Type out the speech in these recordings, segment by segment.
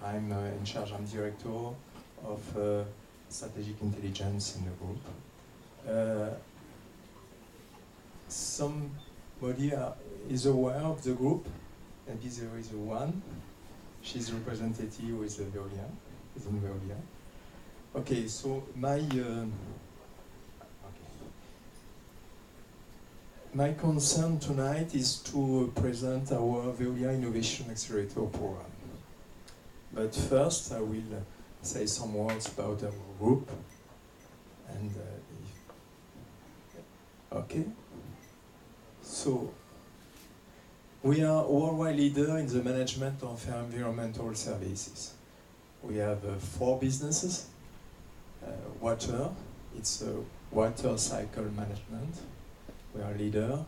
I'm in charge, I'm director of strategic intelligence in the group. Somebody is aware of the group. Maybe there is one. She's representative with Veolia, is in Veolia. Okay, so my concern tonight is to present our Veolia Innovation Accelerator program. But first, I will say some words about our group. And okay. So, we are a worldwide leader in the management of environmental services. We have 4 businesses. Water, it's water cycle management. We are a leader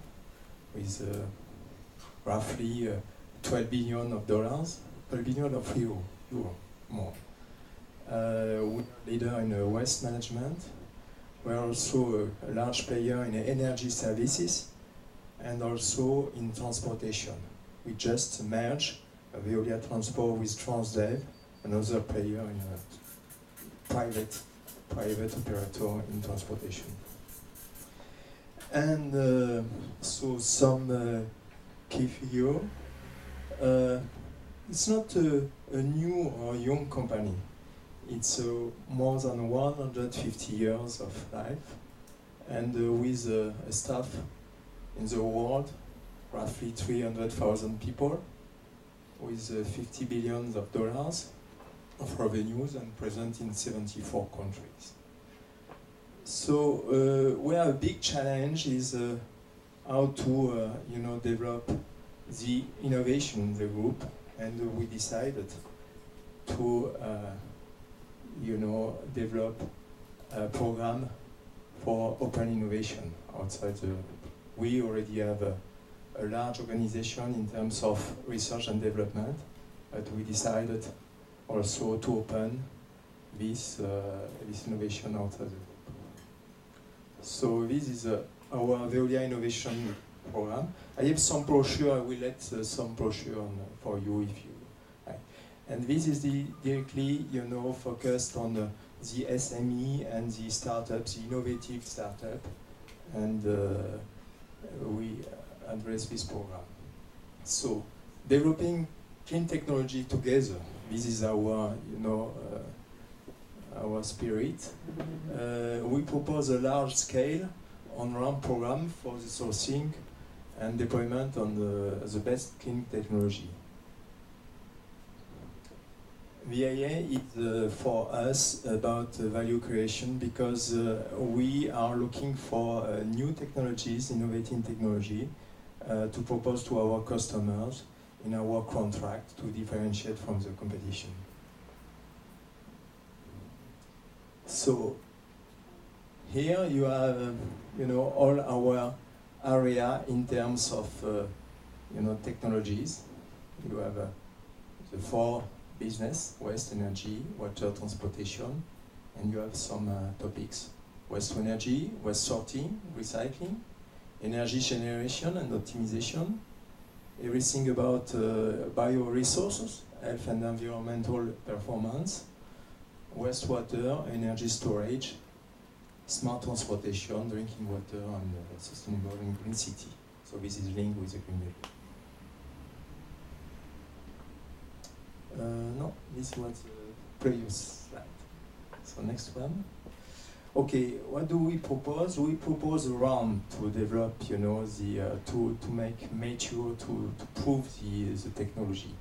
with roughly $12 billion, 12 billion of euro more. We are a leader in waste management. We are also a large player in energy services and also in transportation. We just merged Veolia Transport with Transdev, another player in a private operator in transportation. And so some key figure. It's not a new or young company. It's more than 150 years of life, and with a staff in the world, roughly 300,000 people, with $50 billion of revenues and present in 74 countries. So we have a big challenge is how to develop the innovation in the group, and we decided to develop a program for open innovation outside the group. We already have a large organization in terms of research and development, but we decided also to open this innovation outside the group. So this is our Veolia Innovation Program. I have some brochure. I will let some brochure for you if you like. And this is directly, focused on the SME and the startups, the innovative startup, and we address this program. So, developing clean technology together. This is our, our spirit. We propose a large-scale on-ramp program for the sourcing and deployment on the best clean technology. VIA is for us about value creation because we are looking for new technologies, innovating technology, to propose to our customers in our contract to differentiate from the competition. So here you have, all our area in terms of, technologies. You have the 4 business, waste, energy, water, transportation, and you have some topics. Waste to energy, waste sorting, recycling, energy generation and optimization, everything about bioresources, health and environmental performance, wastewater, energy storage, smart transportation, drinking water, and sustainable and green city. So this is linked with the Green Deal. No, this was the previous slide. So next one. Okay, what do we propose? We propose a round to develop, to make mature, to prove the technology.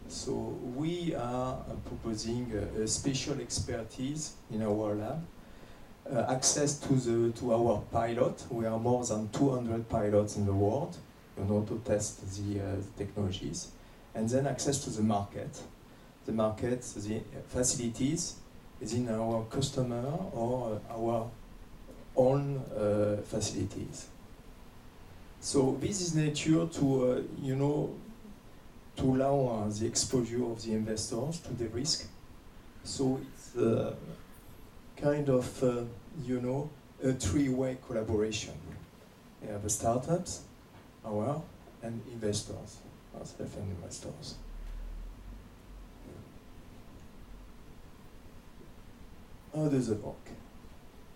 So we are proposing a special expertise in our lab, access to our pilot. We are more than 200 pilots in the world, to test the technologies, and then access to the market. The market, the facilities is in our customer or our own facilities. So this is nature to, to allow the exposure of the investors to the risk. So it's kind of, a 3-way collaboration. You have the startups, and investors, ourselves and investors. how does it work?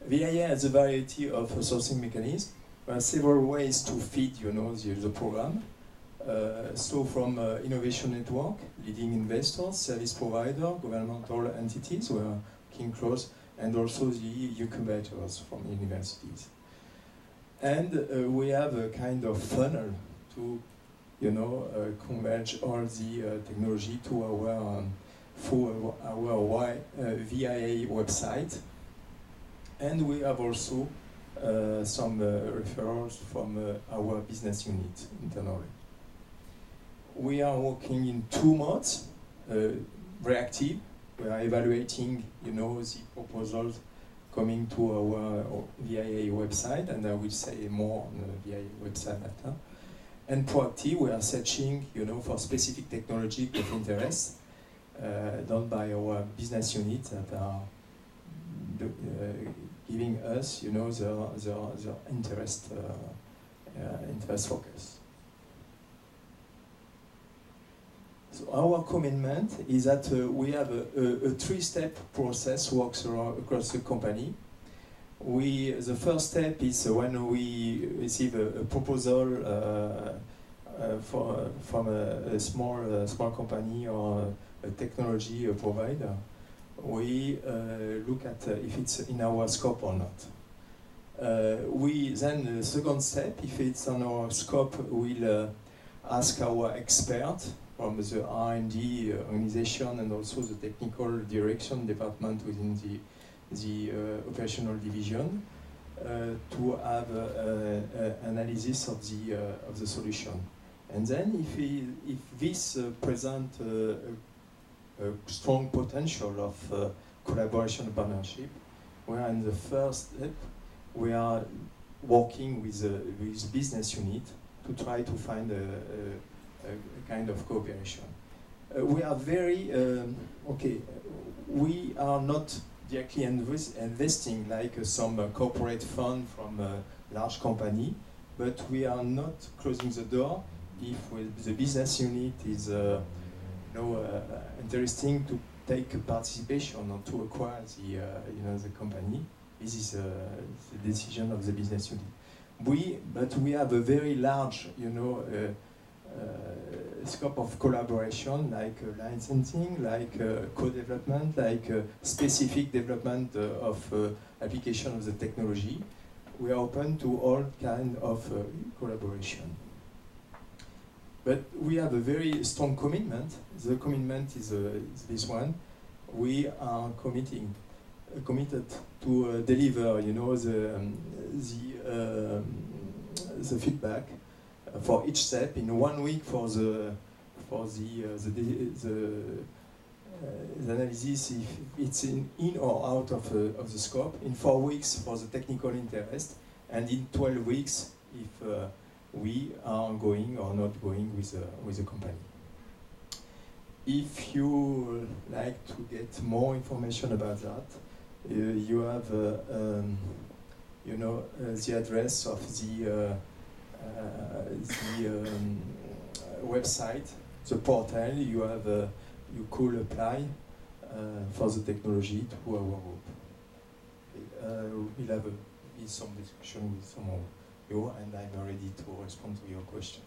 VIA has a variety of sourcing mechanisms. There are several ways to feed, the program. So from innovation network, leading investors, service provider, governmental entities, we are working close, and also the incubators from universities. And we have a kind of funnel to, converge all the technology to our through our VIA website. And we have also some referrals from our business unit internally. We are working in 2 modes, reactive. We are evaluating, the proposals coming to our VIA website, and I will say more on the VIA website later. And proactive, we are searching, for specific technology of interest done by our business unit that are giving us, the interest focus. So our commitment is that we have a 3-step process works across the company. The first step is when we receive a proposal from a small company or a technology provider. We look at if it's in our scope or not. We then the second step, if it's on our scope, we'll ask our expert from the R&D organization and also the technical direction department within the operational division to have analysis of the solution. And then if this present a strong potential of collaboration and partnership, we are in the first step. We are working with business unit to try to find a kind of cooperation. We are very, we are not directly investing like some corporate fund from a large company, but we are not closing the door if the business unit is interesting to take a participation or to acquire the company. This is the decision of the business unit. But we have a very large, scope of collaboration, like licensing, like co-development, like specific development of application of the technology. We are open to all kind of collaboration. But we have a very strong commitment. The commitment is this one. We are committed to deliver, the feedback for each step in 1 week for the analysis if it's in or out of the scope, in 4 weeks for the technical interest, and in 12 weeks if we are going or not going with the company. If you like to get more information about that, you have the address of the website, the portal. You could apply for the technology to our group. We'll have some discussion with some of you, and I'm ready to respond to your question.